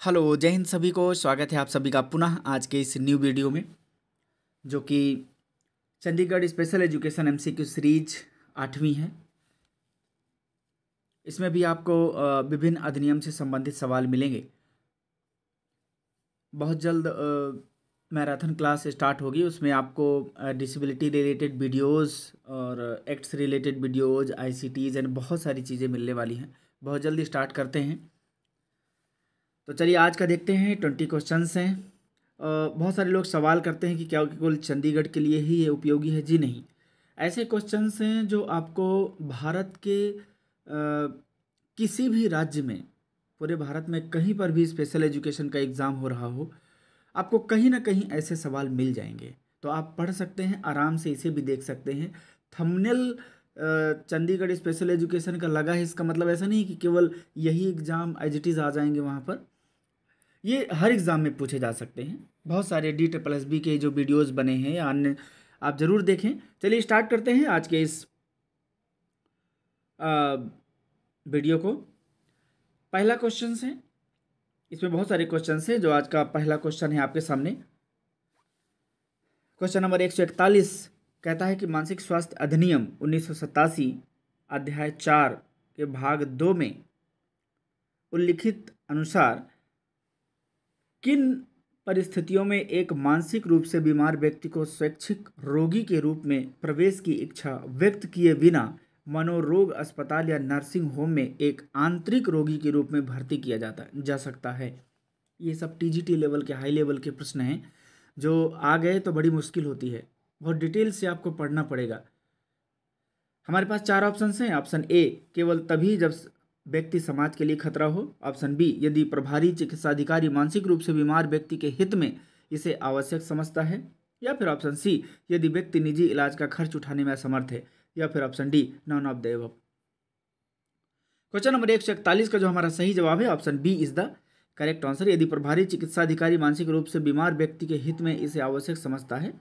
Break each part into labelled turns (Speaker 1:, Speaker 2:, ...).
Speaker 1: Hello, जय हिंद सभी को। स्वागत है आप सभी का पुनः आज के इस न्यू वीडियो में, जो कि Chandigarh special education MCQ series 8वीं है। इसमें भी आपको विभिन्न अधिनियम से संबंधित सवाल मिलेंगे। बहुत जल्द मैराथन क्लास स्टार्ट होगी, उसमें आपको डिसेबिलिटी रिलेटेड वीडियोस और एक्ट्स रिलेटेड वीडियोज, आईसीटीज एंड बहुत सारी चीज़ें मिलने वाली हैं। बहुत जल्दी स्टार्ट करते हैं। तो चलिए आज का देखते हैं। 20 क्वेश्चंस हैं। बहुत सारे लोग सवाल करते हैं कि क्या केवल चंडीगढ़ के लिए ही ये उपयोगी है। जी नहीं, ऐसे क्वेश्चंस हैं जो आपको भारत के किसी भी राज्य में, पूरे भारत में कहीं पर भी स्पेशल एजुकेशन का एग्ज़ाम हो रहा हो, आपको कहीं ना कहीं ऐसे सवाल मिल जाएंगे। तो आप पढ़ सकते हैं, आराम से इसे भी देख सकते हैं। थंबनेल चंडीगढ़ स्पेशल एजुकेशन का लगा है, इसका मतलब ऐसा नहीं कि केवल यही एग्ज़ाम एज इट इज़ आ जाएंगे वहाँ पर। ये हर एग्ज़ाम में पूछे जा सकते हैं। बहुत सारे DSSB के जो वीडियोस बने हैं या अन्य आप ज़रूर देखें। चलिए स्टार्ट करते हैं आज के इस वीडियो को। पहला क्वेश्चन है, इसमें बहुत सारे क्वेश्चन हैं। जो आज का पहला क्वेश्चन है आपके सामने, क्वेश्चन नंबर 141 कहता है कि मानसिक स्वास्थ्य अधिनियम 1987 अध्याय 4 के भाग 2 में उल्लिखित अनुसार किन परिस्थितियों में एक मानसिक रूप से बीमार व्यक्ति को स्वैच्छिक रोगी के रूप में प्रवेश की इच्छा व्यक्त किए बिना मनोरोग अस्पताल या नर्सिंग होम में एक आंतरिक रोगी के रूप में भर्ती किया जा सकता है। ये सब TGT लेवल के, हाई लेवल के प्रश्न हैं। जो आ गए तो बड़ी मुश्किल होती है, बहुत डिटेल से आपको पढ़ना पड़ेगा। हमारे पास 4 ऑप्शन हैं। ऑप्शन ए, केवल तभी जब व्यक्ति समाज के लिए खतरा हो। ऑप्शन बी, यदि प्रभारी चिकित्सा अधिकारी मानसिक रूप से बीमार व्यक्ति के हित में इसे आवश्यक समझता है। या फिर ऑप्शन सी, यदि व्यक्ति निजी इलाज का खर्च उठाने में असमर्थ है। या फिर option D, none of the above. Question number 141 का जो हमारा सही जवाब है, option B is the correct answer. यदि प्रभारी चिकित्सा अधिकारी मानसिक रूप से बीमार व्यक्ति के हित में इसे आवश्यक समझता है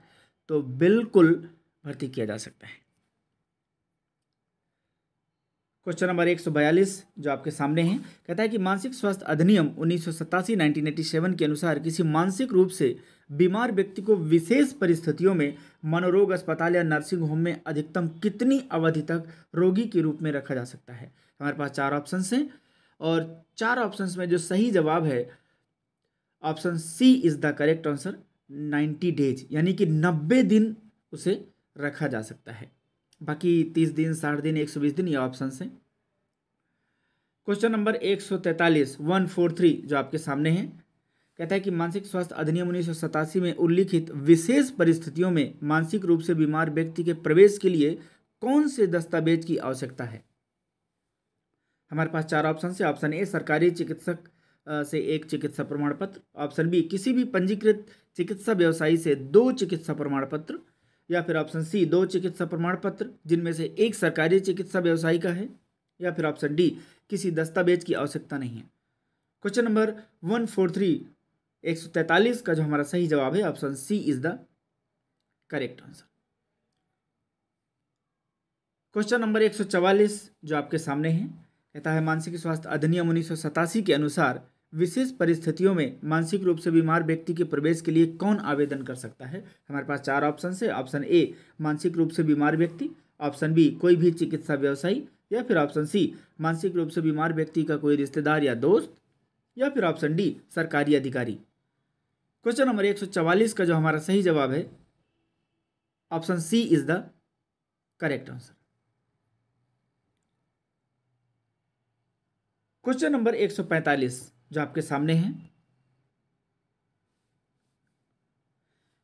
Speaker 1: तो बिल्कुल भर्ती किया जा सकता है। क्वेश्चन नंबर 142 जो आपके सामने है, कहता है कि मानसिक स्वास्थ्य अधिनियम 1987 के अनुसार किसी मानसिक रूप से बीमार व्यक्ति को विशेष परिस्थितियों में मनोरोग अस्पताल या नर्सिंग होम में अधिकतम कितनी अवधि तक रोगी के रूप में रखा जा सकता है। हमारे पास 4 ऑप्शंस हैं और 4 ऑप्शंस में जो सही जवाब है, option C is the correct answer. 90 days, यानी कि 90 दिन उसे रखा जा सकता है। बाकी 30 दिन, 60 दिन, 120 दिन ये ऑप्शन हैं। क्वेश्चन नंबर 143 143 जो आपके सामने है, कहता है कि मानसिक स्वास्थ्य अधिनियम 1987 में उल्लिखित विशेष परिस्थितियों में मानसिक रूप से बीमार व्यक्ति के प्रवेश के लिए कौन से दस्तावेज की आवश्यकता है। हमारे पास 4 ऑप्शन है। ऑप्शन ए, सरकारी चिकित्सक से एक चिकित्सा प्रमाण पत्र। ऑप्शन बी, किसी भी पंजीकृत चिकित्सा व्यवसायी से 2 चिकित्सा प्रमाण पत्र। या फिर ऑप्शन सी, 2 चिकित्सा प्रमाण पत्र जिनमें से एक सरकारी चिकित्सा व्यवसायी का है। या फिर ऑप्शन डी, किसी दस्तावेज की आवश्यकता नहीं है। क्वेश्चन नंबर 143 का जो हमारा सही जवाब है, option C is the correct answer. Question number 144 जो आपके सामने है, कहता है मानसिक स्वास्थ्य अधिनियम 1987 के अनुसार विशेष परिस्थितियों में मानसिक रूप से बीमार व्यक्ति के प्रवेश के लिए कौन आवेदन कर सकता है। हमारे पास 4 ऑप्शन है। ऑप्शन ए, मानसिक रूप से बीमार व्यक्ति। ऑप्शन बी, कोई भी चिकित्सा व्यवसायी। या फिर ऑप्शन सी, मानसिक रूप से बीमार व्यक्ति का कोई रिश्तेदार या दोस्त। या फिर ऑप्शन डी, सरकारी अधिकारी। क्वेश्चन नंबर 144 का जो हमारा सही जवाब है, option C is the correct answer. Question number 145 जो आपके सामने है,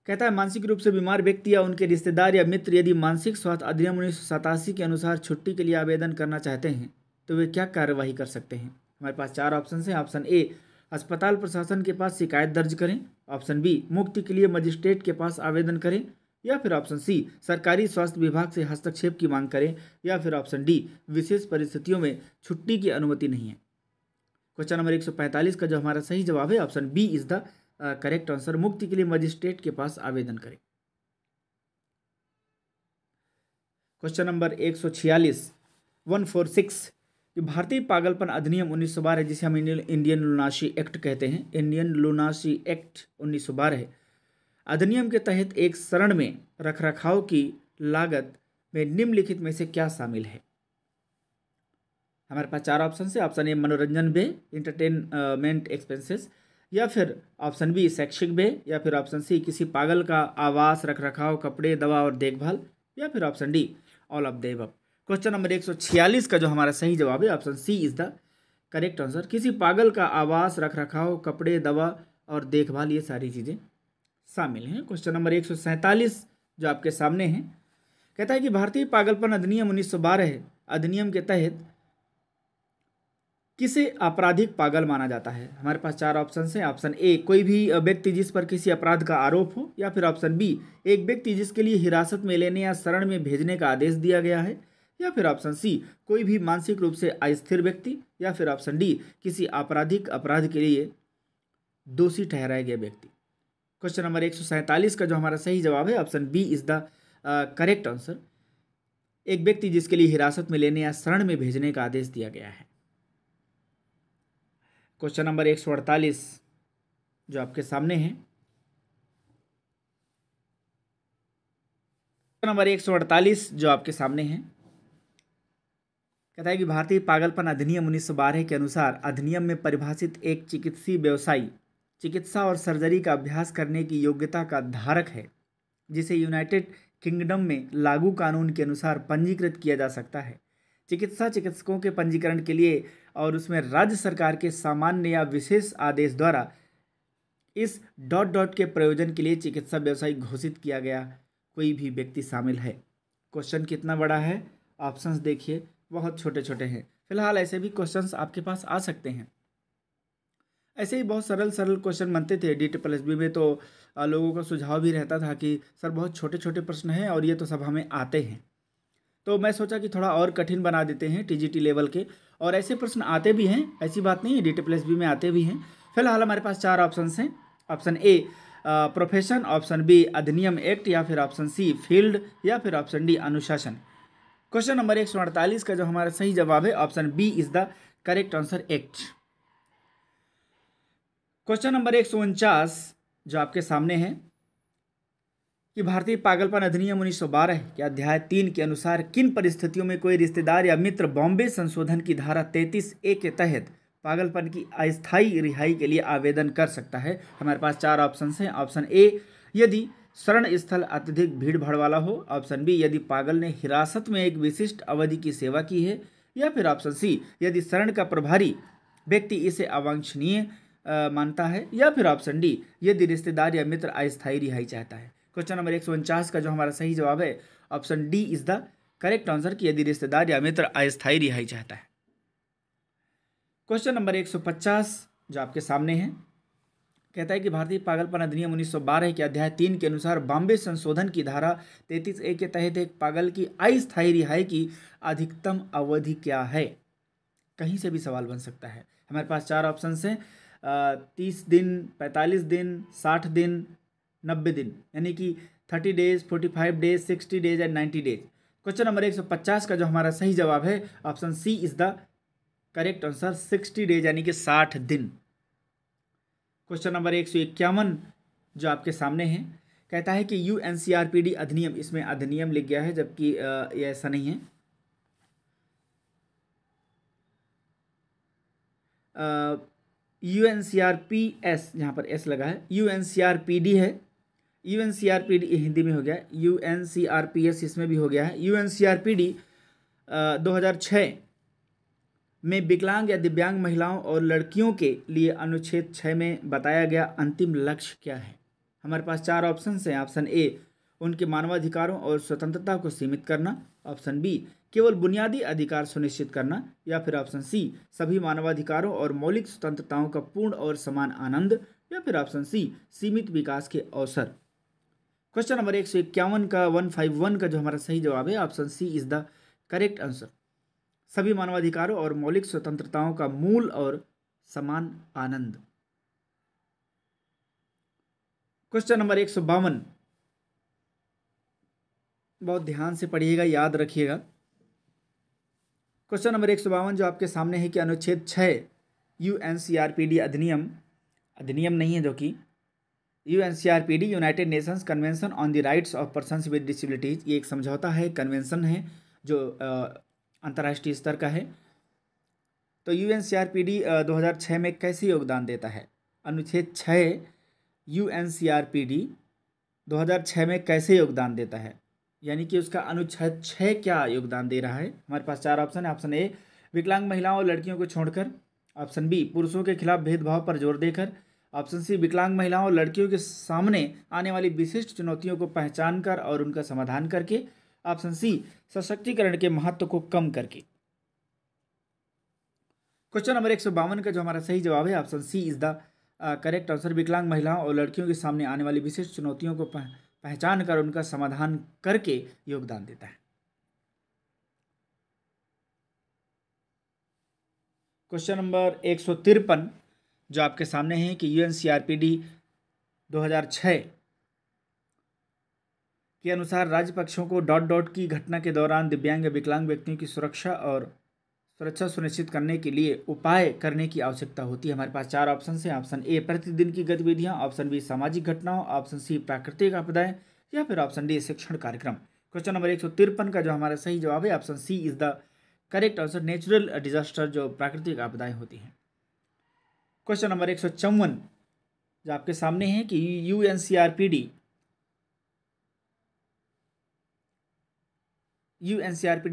Speaker 1: कहता है मानसिक रूप से बीमार व्यक्ति या उनके रिश्तेदार या मित्र यदि मानसिक स्वास्थ्य अधिनियम 1987 के अनुसार छुट्टी के लिए आवेदन करना चाहते हैं तो वे क्या कार्यवाही कर सकते हैं। हमारे पास 4 ऑप्शन हैं। ऑप्शन ए, अस्पताल प्रशासन के पास शिकायत दर्ज करें। ऑप्शन बी, मुक्ति के लिए मजिस्ट्रेट के पास आवेदन करें। या फिर ऑप्शन सी, सरकारी स्वास्थ्य विभाग से हस्तक्षेप की मांग करें। या फिर ऑप्शन डी, विशेष परिस्थितियों में छुट्टी की अनुमति नहीं है। क्वेश्चन नंबर 145 का जो हमारा सही जवाब है, option B is the correct answer. मुक्ति के लिए मजिस्ट्रेट के पास आवेदन करें। क्वेश्चन नंबर 146 146 कि भारतीय पागलपन अधिनियम 1912 जिसे हम इंडियन लूनासी एक्ट कहते हैं, इंडियन लूनासी एक्ट 1912 अधिनियम के तहत एक शरण में रखरखाव की लागत में निम्नलिखित में से क्या शामिल है? हमारे पास चार ऑप्शन है। ऑप्शन ए मनोरंजन व्यय, इंटरटेनमेंट एक्सपेंसेस, या फिर ऑप्शन बी शैक्षिक व्यय, या फिर ऑप्शन सी किसी पागल का आवास, रखरखाव, कपड़े, दवा और देखभाल, या फिर option D all of the above. Question number 146 का जो हमारा सही जवाब है option C is the correct answer. किसी पागल का आवास, रखरखाव, कपड़े, दवा और देखभाल, ये सारी चीज़ें शामिल हैं। क्वेश्चन नंबर 147 जो आपके सामने है, कहता है कि भारतीय पागलपन अधिनियम 1912 अधिनियम के तहत किसे आपराधिक पागल माना जाता है? हमारे पास चार ऑप्शन हैं। ऑप्शन ए कोई भी व्यक्ति जिस पर किसी अपराध का आरोप हो, या फिर ऑप्शन बी एक व्यक्ति जिसके लिए हिरासत में लेने या शरण में भेजने का आदेश दिया गया है, या फिर ऑप्शन सी कोई भी मानसिक रूप से अस्थिर व्यक्ति, या फिर ऑप्शन डी किसी आपराधिक अपराध के लिए दोषी ठहराया गया व्यक्ति। क्वेश्चन नंबर 147 का जो हमारा सही जवाब है option B is the correct answer. एक व्यक्ति जिसके लिए हिरासत में लेने या शरण में भेजने का आदेश दिया गया है। क्वेश्चन नंबर 148 जो आपके सामने है, क्वेश्चन नंबर 148 जो आपके सामने है, कहता है कि भारतीय पागलपन अधिनियम 1912 के अनुसार अधिनियम में परिभाषित एक चिकित्सीय व्यवसायी चिकित्सा और सर्जरी का अभ्यास करने की योग्यता का धारक है, जिसे यूनाइटेड किंगडम में लागू कानून के अनुसार पंजीकृत किया जा सकता है। चिकित्सकों के पंजीकरण के लिए और उसमें राज्य सरकार के सामान्य या विशेष आदेश द्वारा इस ... के प्रयोजन के लिए चिकित्सा व्यवसायी घोषित किया गया कोई भी व्यक्ति शामिल है। क्वेश्चन कितना बड़ा है, ऑप्शंस देखिए बहुत छोटे छोटे हैं। फिलहाल ऐसे भी क्वेश्चंस आपके पास आ सकते हैं। ऐसे ही बहुत सरल क्वेश्चन बनते थे DTPLSB में, तो लोगों का सुझाव भी रहता था कि सर बहुत छोटे छोटे प्रश्न हैं और ये तो सब हमें आते हैं, तो मैं सोचा कि थोड़ा और कठिन बना देते हैं TGT लेवल के। और ऐसे प्रश्न आते भी हैं, ऐसी बात नहीं है, DTPLSB में आते भी हैं। फिलहाल हमारे पास चार ऑप्शन हैं। Option A profession, option B अधिनियम एक्ट, या फिर ऑप्शन सी फील्ड, या फिर ऑप्शन डी अनुशासन। क्वेश्चन नंबर 148 का जो हमारा सही जवाब है option B is the correct answer, act. Question number 149 जो आपके सामने है कि भारतीय पागलपन अधिनियम 1912 के अध्याय 3 के अनुसार किन परिस्थितियों में कोई रिश्तेदार या मित्र बॉम्बे संशोधन की धारा 33A के तहत पागलपन की अस्थायी रिहाई के लिए आवेदन कर सकता है? हमारे पास चार ऑप्शन हैं। ऑप्शन ए यदि शरण स्थल अत्यधिक भीड़ भाड़ वाला हो, ऑप्शन बी यदि पागल ने हिरासत में एक विशिष्ट अवधि की सेवा की है, या फिर ऑप्शन सी यदि शरण का प्रभारी व्यक्ति इसे अवांछनीय मानता है, या फिर ऑप्शन डी यदि रिश्तेदार या मित्र अस्थायी रिहाई चाहता है। क्वेश्चन नंबर 149 का जो हमारा सही जवाब है option D is the correct answer कि यदि रिश्तेदार या मित्र अस्थायी रिहाई चाहता है। क्वेश्चन नंबर 150 जो आपके सामने है, कहता है कि भारतीय पागलपन अधिनियम 1912 के अध्याय 3 के अनुसार बॉम्बे संशोधन की धारा 33A के तहत एक पागल की अस्थायी रिहाई की अधिकतम अवधि क्या है? कहीं से भी सवाल बन सकता है। हमारे पास चार ऑप्शन हैं, 30 दिन, 45 दिन, 60 दिन, 90 दिन, यानी कि 30 days, 45 days, 60 days and 90 days. Question number 150 का जो हमारा सही जवाब है option C is the correct answer, 60 days यानी कि 60 दिन। क्वेश्चन नंबर 151 जो आपके सामने है, कहता है कि UNCRPD अधिनियम, इसमें अधिनियम लिख गया है जबकि ये ऐसा नहीं है, UNCRPS जहाँ पर S लगा है, UNCRPD है। UNCRPD हिंदी में हो गया, UNCRPS इसमें भी हो गया है। UNCRPD 2006 में विकलांग या दिव्यांग महिलाओं और लड़कियों के लिए अनुच्छेद 6 में बताया गया अंतिम लक्ष्य क्या है? हमारे पास चार ऑप्शन हैं। ऑप्शन ए उनके मानवाधिकारों और स्वतंत्रता को सीमित करना, ऑप्शन बी केवल बुनियादी अधिकार सुनिश्चित करना, या फिर ऑप्शन सी सभी मानवाधिकारों और मौलिक स्वतंत्रताओं का पूर्ण और समान आनंद, या फिर ऑप्शन सी सीमित विकास के अवसर। क्वेश्चन नंबर 151 का 151 का जो हमारा सही जवाब है option C is the correct answer, सभी मानवाधिकारों और मौलिक स्वतंत्रताओं का मूल और समान आनंद। क्वेश्चन नंबर 152, बहुत ध्यान से पढ़िएगा, याद रखिएगा। क्वेश्चन नंबर 152 जो आपके सामने है कि अनुच्छेद 6 यूएनसीआरपीडी अधिनियम नहीं है, जो कि UNCRPD United Nations convention on the rights of persons with disabilities, ये एक समझौता है, कन्वेंशन है जो अंतर्राष्ट्रीय स्तर का है। तो यूएनसीआरपीडी 2006 में कैसे योगदान देता है? अनुच्छेद 6 यूएनसीआरपीडी 2006 में कैसे योगदान देता है, यानी कि उसका अनुच्छेद 6 क्या योगदान दे रहा है? हमारे पास 4 ऑप्शन है। ऑप्शन ए, विकलांग महिलाओं और लड़कियों को छोड़कर। ऑप्शन बी, पुरुषों के खिलाफ भेदभाव पर जोर देकर। ऑप्शन सी, विकलांग महिलाओं और लड़कियों के सामने आने वाली विशिष्ट चुनौतियों को पहचान कर और उनका समाधान करके। ऑप्शन सी, सशक्तिकरण के महत्व को कम करके। क्वेश्चन नंबर 152 का जो हमारा सही जवाब है option C is the correct answer. विकलांग महिलाओं और लड़कियों के सामने आने वाली विशिष्ट चुनौतियों को पहचान कर उनका समाधान करके योगदान देता है। क्वेश्चन नंबर 153 जो आपके सामने है कि यूएनसीआरपीडी 2006 के अनुसार राज्य पक्षों को ... की घटना के दौरान दिव्यांग या विकलांग व्यक्तियों की सुरक्षा सुनिश्चित करने के लिए उपाय करने की आवश्यकता होती है। हमारे पास 4 ऑप्शन हैं। ऑप्शन ए, प्रतिदिन की गतिविधियां। ऑप्शन बी, सामाजिक घटनाओं। ऑप्शन सी, प्राकृतिक आपदाएं। या फिर ऑप्शन डी, शिक्षण कार्यक्रम। क्वेश्चन नंबर 153 का जो हमारा सही जवाब है option C is the correct answer. Natural disaster, जो प्राकृतिक आपदाएं होती हैं। क्वेश्चन नंबर 154 जो आपके सामने है कि यूएनसीआरपीडी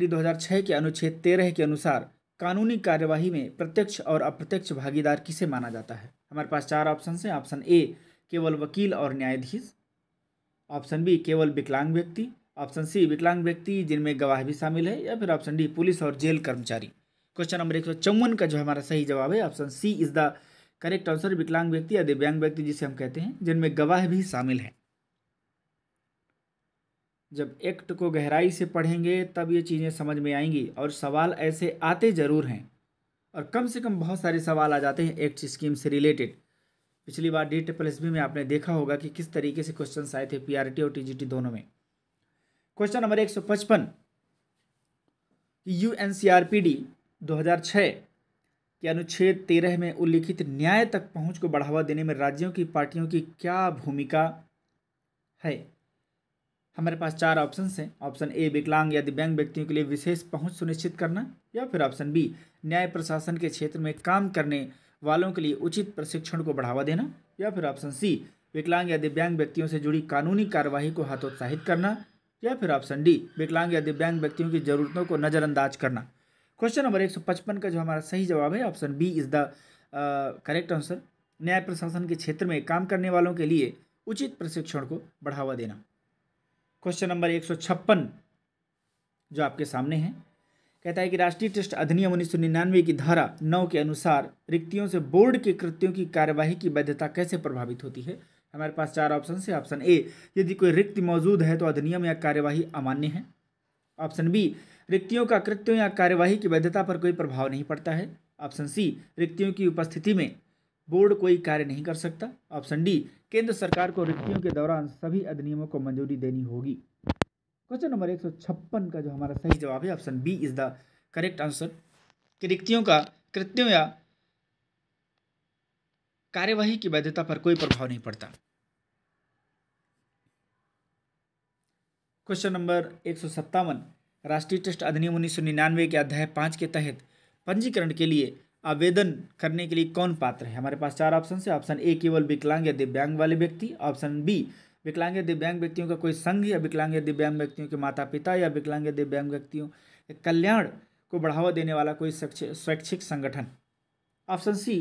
Speaker 1: 2006 के अनुच्छेद 13 के अनुसार कानूनी कार्यवाही में प्रत्यक्ष और अप्रत्यक्ष भागीदार किसे माना जाता है? हमारे पास 4 ऑप्शन हैं। ऑप्शन ए, केवल वकील और न्यायाधीश। ऑप्शन बी, केवल विकलांग व्यक्ति। ऑप्शन सी, विकलांग व्यक्ति जिनमें गवाह भी शामिल है। या फिर ऑप्शन डी, पुलिस और जेल कर्मचारी। क्वेश्चन नंबर 154 का जो हमारा सही जवाब है option C is the correct answer. विकलांग व्यक्ति या दिव्यांग व्यक्ति जिसे हम कहते हैं, जिनमें गवाह भी शामिल हैं। जब एक्ट को गहराई से पढ़ेंगे तब ये चीज़ें समझ में आएंगी, और सवाल ऐसे आते ज़रूर हैं, और कम से कम बहुत सारे सवाल आ जाते हैं एक्ट स्कीम से रिलेटेड। पिछली बार DSSB में आपने देखा होगा कि किस तरीके से क्वेश्चन आए थे, PRT और TGT दोनों में। क्वेश्चन नंबर 155, यूएनसीआरपीडी 2006 के अनुच्छेद 13 में उल्लिखित न्याय तक पहुंच को बढ़ावा देने में राज्यों की पार्टियों की क्या भूमिका है? हमारे पास 4 ऑप्शन हैं। ऑप्शन ए, विकलांग या दिव्यांग व्यक्तियों के लिए विशेष पहुंच सुनिश्चित करना। या फिर ऑप्शन बी, न्याय प्रशासन के क्षेत्र में काम करने वालों के लिए उचित प्रशिक्षण को बढ़ावा देना। या फिर ऑप्शन सी, विकलांग या दिव्यांग व्यक्तियों से जुड़ी कानूनी कार्यवाही को हतोत्साहित करना। या फिर ऑप्शन डी, विकलांग या दिव्यांग व्यक्तियों की जरूरतों को नज़रअंदाज करना। क्वेश्चन नंबर 155 का जो हमारा सही जवाब है option B is the correct answer. न्याय प्रशासन के क्षेत्र में काम करने वालों के लिए उचित प्रशिक्षण को बढ़ावा देना। क्वेश्चन नंबर 156 जो आपके सामने है, कहता है कि राष्ट्रीय टेस्ट अधिनियम 1999 की धारा 9 के अनुसार रिक्तियों से बोर्ड के कृत्यों की कार्यवाही की वैधता कैसे प्रभावित होती है? हमारे पास 4 ऑप्शन है। ऑप्शन ए, यदि कोई रिक्ति मौजूद है तो अधिनियम या कार्यवाही अमान्य है। ऑप्शन बी, रिक्तियों का कृत्यों या कार्यवाही की वैधता पर कोई प्रभाव नहीं पड़ता है। ऑप्शन सी, रिक्तियों की उपस्थिति में बोर्ड कोई कार्य नहीं कर सकता। ऑप्शन डी, केंद्र सरकार को रिक्तियों के दौरान सभी अधिनियमों को मंजूरी देनी होगी। क्वेश्चन नंबर 156 का जो हमारा सही जवाब है option B is the correct answer कि रिक्तियों का कृत्यों या कार्यवाही की वैधता पर कोई प्रभाव नहीं पड़ता। क्वेश्चन नंबर 157, राष्ट्रीय टेस्ट अधिनियम 1999 के अध्याय 5 के तहत पंजीकरण के लिए आवेदन करने के लिए कौन पात्र है? हमारे पास 4 ऑप्शन है। ऑप्शन ए, केवल विकलांग या दिव्यांग वाले व्यक्ति। ऑप्शन बी, विकलांग या दिव्यांग व्यक्तियों का कोई संघ या विकलांग या दिव्यांग व्यक्तियों के माता पिता या विकलांग या दिव्यांग व्यक्तियों के कल्याण को बढ़ावा देने वाला कोई स्वैच्छिक संगठन। ऑप्शन सी,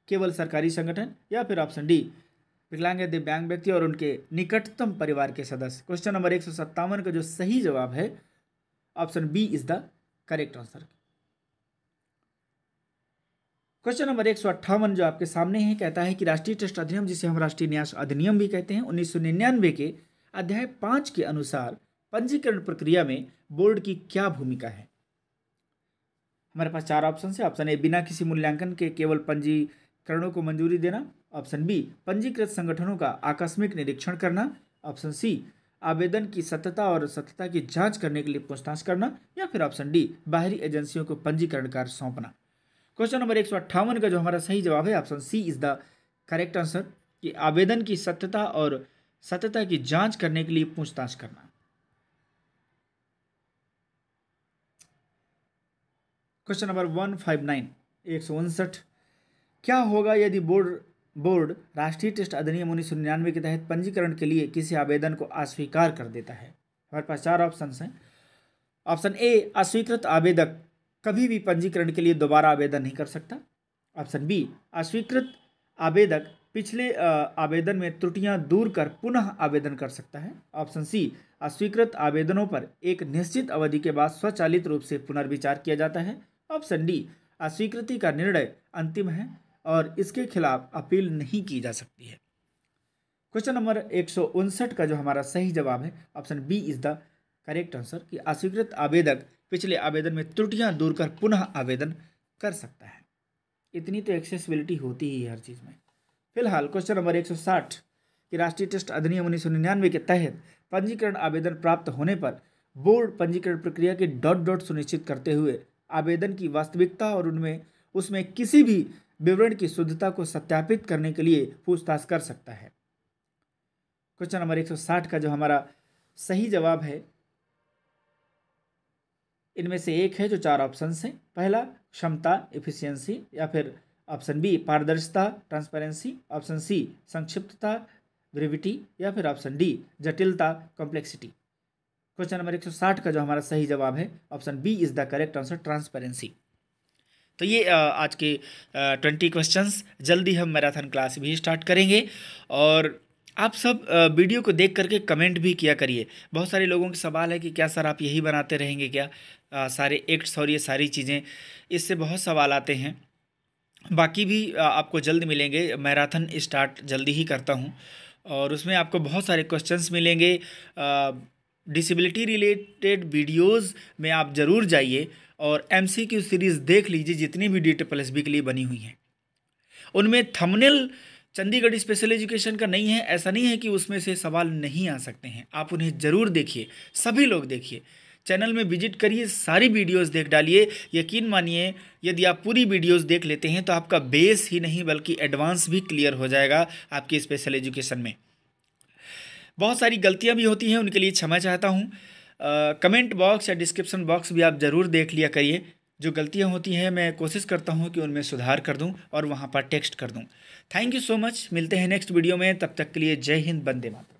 Speaker 1: केवल सरकारी संगठन। या फिर ऑप्शन डी, विकलांग या दिव्यांग व्यक्ति और उनके निकटतम परिवार के सदस्य। क्वेश्चन नंबर 157 का जो सही जवाब है option B is the correct answer. Question number 158 जो आपके सामने है, कहता है कि राष्ट्रीय टेस्ट अधिनियम, जिसे हम राष्ट्रीय न्यास अधिनियम भी कहते हैं, 1999 के अध्याय 5 के अनुसार पंजीकरण प्रक्रिया में बोर्ड की क्या भूमिका है? हमारे पास 4 ऑप्शन है। ऑप्शन ए, बिना किसी मूल्यांकन के केवल पंजीकरणों को मंजूरी देना। ऑप्शन बी, पंजीकृत संगठनों का आकस्मिक निरीक्षण करना। ऑप्शन सी, आवेदन की सत्यता और सत्यता की जांच करने के लिए पूछताछ करना, या फिर ऑप्शन डी बाहरी एजेंसियों को पंजीकरण कार्य सौंपना। क्वेश्चन नंबर 158 का जो हमारा सही जवाब है option C is the correct answer, कि आवेदन की सत्यता और सत्यता की जांच करने के लिए पूछताछ करना। क्वेश्चन नंबर 159 159, क्या होगा यदि बोर्ड राष्ट्रीय टेस्ट अधिनियम 1999 के तहत पंजीकरण के लिए किसी आवेदन को अस्वीकार कर देता है? हमारे पास चार ऑप्शन हैं। ऑप्शन ए, अस्वीकृत आवेदक कभी भी पंजीकरण के लिए दोबारा आवेदन नहीं कर सकता। ऑप्शन बी, अस्वीकृत आवेदक पिछले आवेदन में त्रुटियां दूर कर पुनः आवेदन कर सकता है। ऑप्शन सी, अस्वीकृत आवेदनों पर एक निश्चित अवधि के बाद स्वचालित रूप से पुनर्विचार किया जाता है। ऑप्शन डी, अस्वीकृति का निर्णय अंतिम है और इसके खिलाफ अपील नहीं की जा सकती है। क्वेश्चन नंबर 159 का जो हमारा सही जवाब है option B is the correct answer, कि अस्वीकृत आवेदक पिछले आवेदन में त्रुटियां दूर कर पुनः आवेदन कर सकता है। इतनी तो एक्सेसिबिलिटी होती ही हर चीज़ में। फिलहाल क्वेश्चन नंबर 160, कि राष्ट्रीय टेस्ट अधिनियम 1999 के तहत पंजीकरण आवेदन प्राप्त होने पर बोर्ड पंजीकरण प्रक्रिया के डॉट सुनिश्चित करते हुए आवेदन की वास्तविकता और उसमें किसी भी विवरण की शुद्धता को सत्यापित करने के लिए पूछताछ कर सकता है। क्वेश्चन नंबर 160 का जो हमारा सही जवाब है, इनमें से एक है जो चार ऑप्शन हैं। पहला क्षमता एफिशिएंसी, या फिर ऑप्शन बी पारदर्शिता ट्रांसपेरेंसी, ऑप्शन सी संक्षिप्तता ब्रेविटी, या फिर ऑप्शन डी जटिलता कॉम्प्लेक्सिटी। क्वेश्चन नंबर 160 का जो हमारा सही जवाब है option B is the correct answer, transparency. तो ये आज के 20 क्वेश्चंस। जल्दी हम मैराथन क्लास भी स्टार्ट करेंगे और आप सब वीडियो को देख करके कमेंट भी किया करिए। बहुत सारे लोगों के सवाल है कि क्या सर आप यही बनाते रहेंगे क्या, सारे एक्ट्स और ये सारी चीज़ें, इससे बहुत सवाल आते हैं। बाकी भी आपको जल्द मिलेंगे। मैराथन स्टार्ट जल्दी ही करता हूँ और उसमें आपको बहुत सारे क्वेश्चंस मिलेंगे। डिसेबिलिटी रिलेटेड वीडियोस में आप ज़रूर जाइए और MCQ सीरीज़ देख लीजिए, जितनी भी DTPSB के लिए बनी हुई हैं। उनमें थंबनेल चंडीगढ़ स्पेशल एजुकेशन का नहीं है, ऐसा नहीं है कि उसमें से सवाल नहीं आ सकते हैं। आप उन्हें ज़रूर देखिए, सभी लोग देखिए, चैनल में विजिट करिए, सारी वीडियोस देख डालिए। यकीन मानिए यदि आप पूरी वीडियोस देख लेते हैं तो आपका बेस ही नहीं बल्कि एडवांस भी क्लियर हो जाएगा आपकी स्पेशल एजुकेशन में। बहुत सारी गलतियां भी होती हैं, उनके लिए क्षमा चाहता हूं। कमेंट बॉक्स या डिस्क्रिप्शन बॉक्स भी आप ज़रूर देख लिया करिए। जो गलतियां होती हैं मैं कोशिश करता हूं कि उनमें सुधार कर दूं और वहां पर टेक्स्ट कर दूं। Thank you so much. मिलते हैं नेक्स्ट वीडियो में, तब तक के लिए जय हिंद, वंदे मातरम।